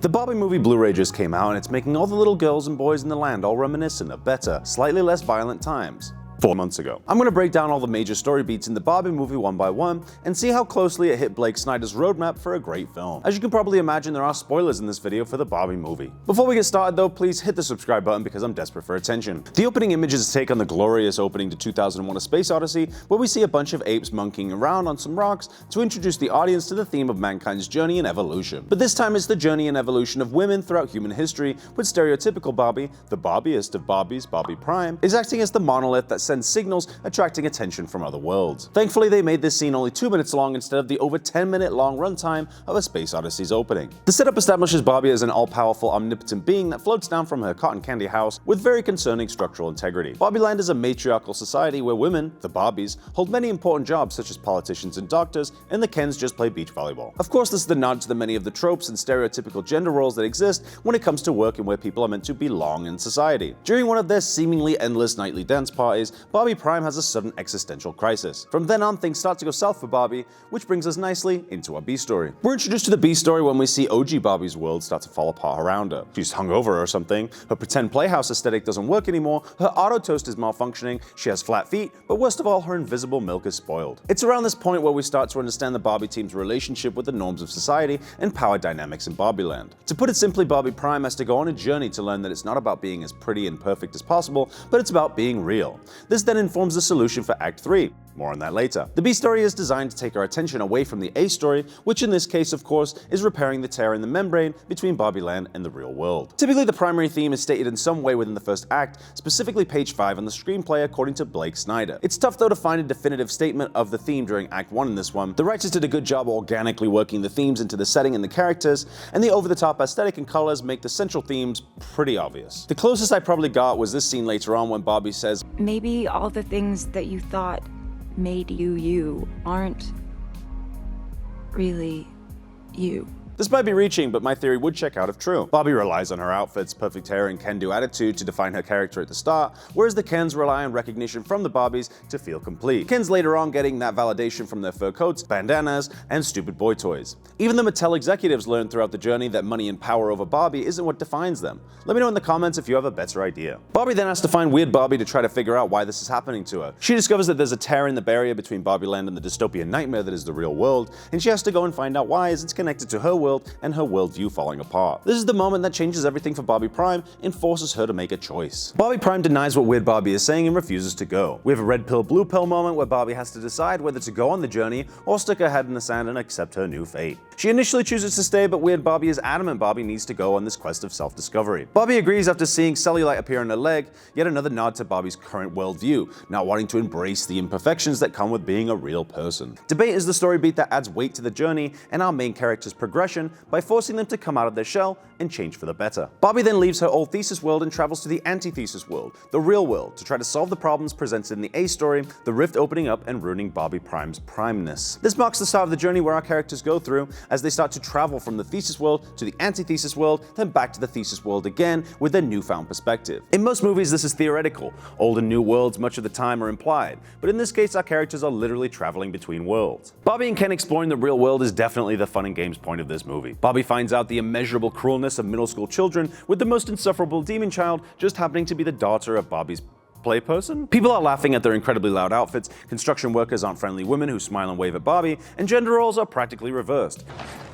The Barbie movie Blu-ray just came out, and it's making all the little girls and boys in the land all reminiscent of better, slightly less violent times. 4 months ago. I'm going to break down all the major story beats in the Barbie movie one by one and see how closely it hit Blake Snyders' roadmap for a great film. As you can probably imagine, there are spoilers in this video for the Barbie movie. Before we get started though, please hit the subscribe button because I'm desperate for attention. The opening image is a take on the glorious opening to 2001: A Space Odyssey, where we see a bunch of apes monkeying around on some rocks to introduce the audience to the theme of mankind's journey and evolution. But this time it's the journey and evolution of women throughout human history, with stereotypical Barbie, the Barbiest of Barbies, Barbie Prime, is acting as the monolith that sends signals attracting attention from other worlds. Thankfully, they made this scene only 2 minutes long instead of the over 10-minute long runtime of A Space Odyssey's opening. The setup establishes Barbie as an all-powerful, omnipotent being that floats down from her cotton candy house with very concerning structural integrity. Barbie Land is a matriarchal society where women, the Barbies, hold many important jobs such as politicians and doctors, and the Kens just play beach volleyball. Of course, this is the nod to the many of the tropes and stereotypical gender roles that exist when it comes to work and where people are meant to belong in society. During one of their seemingly endless nightly dance parties, Barbie Prime has a sudden existential crisis. From then on, things start to go south for Barbie, which brings us nicely into our B story. We're introduced to the B story when we see OG Barbie's world start to fall apart around her. She's hungover or something, her pretend playhouse aesthetic doesn't work anymore, her auto toast is malfunctioning, she has flat feet, but worst of all, her invisible milk is spoiled. It's around this point where we start to understand the Barbie team's relationship with the norms of society and power dynamics in Barbie Land. To put it simply, Barbie Prime has to go on a journey to learn that it's not about being as pretty and perfect as possible, but it's about being real. This then informs the solution for Act 3. More on that later. The B story is designed to take our attention away from the A story, which in this case, of course, is repairing the tear in the membrane between Barbie Land and the real world. Typically, the primary theme is stated in some way within the first act, specifically page 5 on the screenplay according to Blake Snyders. It's tough though to find a definitive statement of the theme during Act 1 in this one. The writers did a good job organically working the themes into the setting and the characters, and the over-the-top aesthetic and colors make the central themes pretty obvious. The closest I probably got was this scene later on when Barbie says, "Maybe all the things that you thought made you you aren't really you." This might be reaching, but my theory would check out if true. Barbie relies on her outfits, perfect hair, and can-do attitude to define her character at the start, whereas the Kens rely on recognition from the Barbies to feel complete. Kens later on getting that validation from their fur coats, bandanas, and stupid boy toys. Even the Mattel executives learn throughout the journey that money and power over Barbie isn't what defines them. Let me know in the comments if you have a better idea. Barbie then has to find Weird Barbie to try to figure out why this is happening to her. She discovers that there's a tear in the barrier between Barbie Land and the dystopian nightmare that is the real world, and she has to go and find out why, as it's connected to her world and her worldview falling apart. This is the moment that changes everything for Barbie Prime and forces her to make a choice. Barbie Prime denies what Weird Barbie is saying and refuses to go. We have a red pill, blue pill moment where Barbie has to decide whether to go on the journey or stick her head in the sand and accept her new fate. She initially chooses to stay, but Weird Barbie is adamant Barbie needs to go on this quest of self-discovery. Barbie agrees after seeing cellulite appear on her leg, yet another nod to Barbie's current worldview, not wanting to embrace the imperfections that come with being a real person. Debate is the story beat that adds weight to the journey and our main character's progression by forcing them to come out of their shell and change for the better. Barbie then leaves her old thesis world and travels to the antithesis world, the real world, to try to solve the problems presented in the A story, the rift opening up and ruining Barbie Prime's primeness. This marks the start of the journey where our characters go through as they start to travel from the thesis world to the antithesis world, then back to the thesis world again with their newfound perspective. In most movies, this is theoretical. Old and new worlds much of the time are implied, but in this case, our characters are literally traveling between worlds. Barbie and Ken exploring the real world is definitely the fun and games point of this movie. Barbie finds out the immeasurable cruelness of middle school children, with the most insufferable demon child just happening to be the daughter of Barbie's play person. People are laughing at their incredibly loud outfits, construction workers aren't friendly women who smile and wave at Barbie, and gender roles are practically reversed.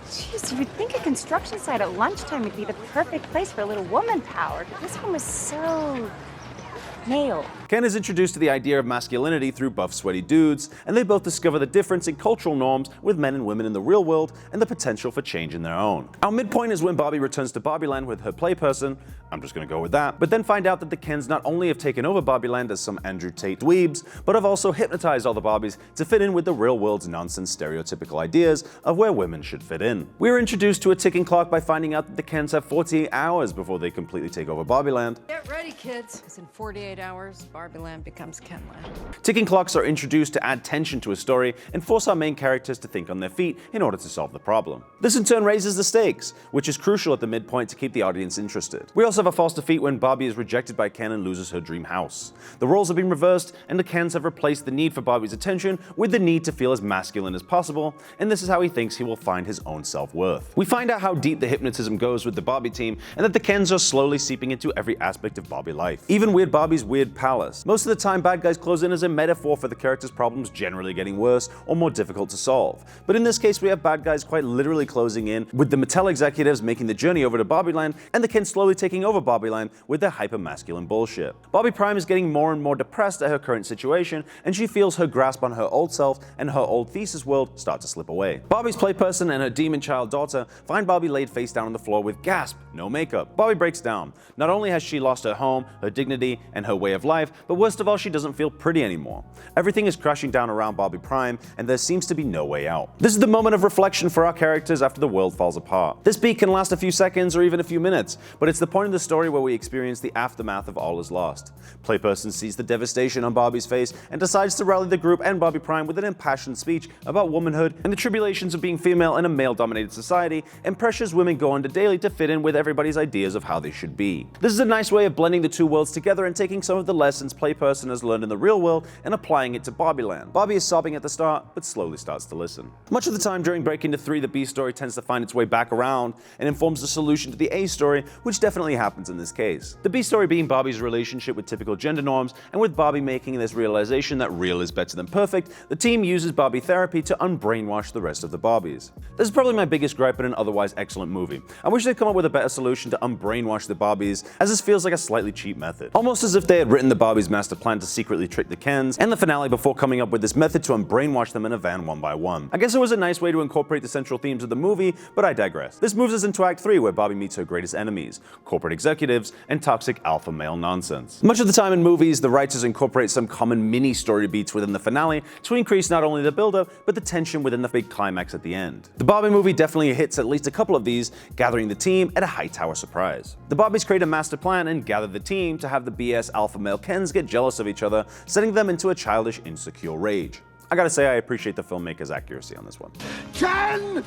Jeez, you would think a construction site at lunchtime would be the perfect place for a little woman power, but this one was so male. Ken is introduced to the idea of masculinity through buff, sweaty dudes, and they both discover the difference in cultural norms with men and women in the real world and the potential for change in their own. Our midpoint is when Barbie returns to Barbie Land with her play person, I'm just gonna go with that, but then find out that the Kens not only have taken over Barbie Land as some Andrew Tate dweebs, but have also hypnotized all the Barbies to fit in with the real world's nonsense stereotypical ideas of where women should fit in. We're introduced to a ticking clock by finding out that the Kens have 48 hours before they completely take over Barbie Land. Get ready, kids, because in 48 hours, Barbie Land becomes Ken Land. Ticking clocks are introduced to add tension to a story and force our main characters to think on their feet in order to solve the problem. This in turn raises the stakes, which is crucial at the midpoint to keep the audience interested. We also have a false defeat when Barbie is rejected by Ken and loses her dream house. The roles have been reversed, and the Kens have replaced the need for Barbie's attention with the need to feel as masculine as possible, and this is how he thinks he will find his own self-worth. We find out how deep the hypnotism goes with the Barbie team, and that the Kens are slowly seeping into every aspect of Barbie life. Even Weird Barbie's weird palace. Most of the time, bad guys close in as a metaphor for the character's problems generally getting worse or more difficult to solve. But in this case, we have bad guys quite literally closing in, with the Mattel executives making the journey over to Barbie Land, and the Kens slowly taking over Barbie Land with their hyper-masculine bullshit. Barbie Prime is getting more and more depressed at her current situation, and she feels her grasp on her old self and her old thesis world start to slip away. Barbie's playperson and her demon child daughter find Barbie laid face down on the floor with gasp, no makeup. Barbie breaks down. Not only has she lost her home, her dignity, and her way of life, but worst of all, she doesn't feel pretty anymore. Everything is crashing down around Barbie Prime, and there seems to be no way out. This is the moment of reflection for our characters after the world falls apart. This beat can last a few seconds or even a few minutes, but it's the point in the story where we experience the aftermath of all is lost. Playperson sees the devastation on Barbie's face and decides to rally the group and Barbie Prime with an impassioned speech about womanhood and the tribulations of being female in a male-dominated society, and pressures women go under daily to fit in with everybody's ideas of how they should be. This is a nice way of blending the two worlds together and taking some of the lessons Playperson has learned in the real world and applying it to Barbie Land. Barbie is sobbing at the start, but slowly starts to listen. Much of the time during Break Into 3, the B story tends to find its way back around and informs the solution to the A story, which definitely happens in this case. The B story being Barbie's relationship with typical gender norms, and with Barbie making this realization that real is better than perfect, the team uses Barbie therapy to unbrainwash the rest of the Barbies. This is probably my biggest gripe in an otherwise excellent movie. I wish they'd come up with a better solution to unbrainwash the Barbies, as this feels like a slightly cheap method. Almost as if they had written the Barbies' master plan to secretly trick the Kens and the finale before coming up with this method to unbrainwash them in a van one by one. I guess it was a nice way to incorporate the central themes of the movie, but I digress. This moves us into Act 3, where Barbie meets her greatest enemies, corporate executives, and toxic alpha male nonsense. Much of the time in movies, the writers incorporate some common mini story beats within the finale to increase not only the build-up, but the tension within the big climax at the end. The Barbie movie definitely hits at least a couple of these, gathering the team at a Hightower surprise. The Barbies create a master plan and gather the team to have the BS alpha male Kens get jealous of each other, setting them into a childish, insecure rage. I gotta say, I appreciate the filmmaker's accuracy on this one.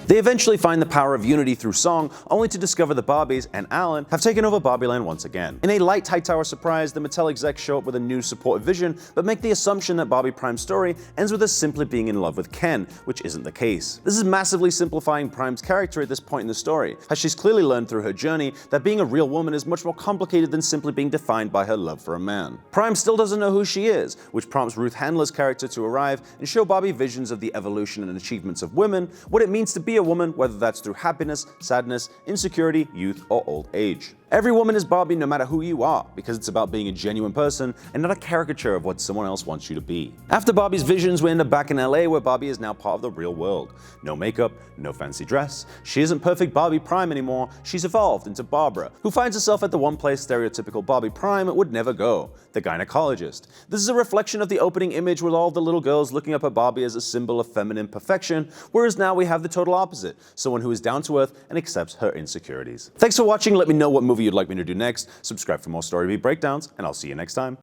They eventually find the power of unity through song, only to discover the Barbies and Alan have taken over Barbie Land once again. In a light Hightower surprise, the Mattel execs show up with a new supportive vision, but make the assumption that Barbie Prime's story ends with her simply being in love with Ken, which isn't the case. This is massively simplifying Prime's character at this point in the story, as she's clearly learned through her journey that being a real woman is much more complicated than simply being defined by her love for a man. Prime still doesn't know who she is, which prompts Ruth Handler's character to arrive and show Barbie visions of the evolution and achievements of women, what it means to be a woman, whether that's through happiness, sadness, insecurity, youth, or old age. Every woman is Barbie no matter who you are, because it's about being a genuine person and not a caricature of what someone else wants you to be. After Barbie's visions, we end up back in LA, where Barbie is now part of the real world. No makeup, no fancy dress. She isn't perfect Barbie Prime anymore, she's evolved into Barbara, who finds herself at the one place stereotypical Barbie Prime would never go, the gynecologist. This is a reflection of the opening image with all the little girls looking up at Barbie as a symbol of feminine perfection, whereas now we have the total opposite, someone who is down to earth and accepts her insecurities. Thanks for watching, let me know what movie you'd like me to do next, subscribe for more Storybeat breakdowns, and I'll see you next time.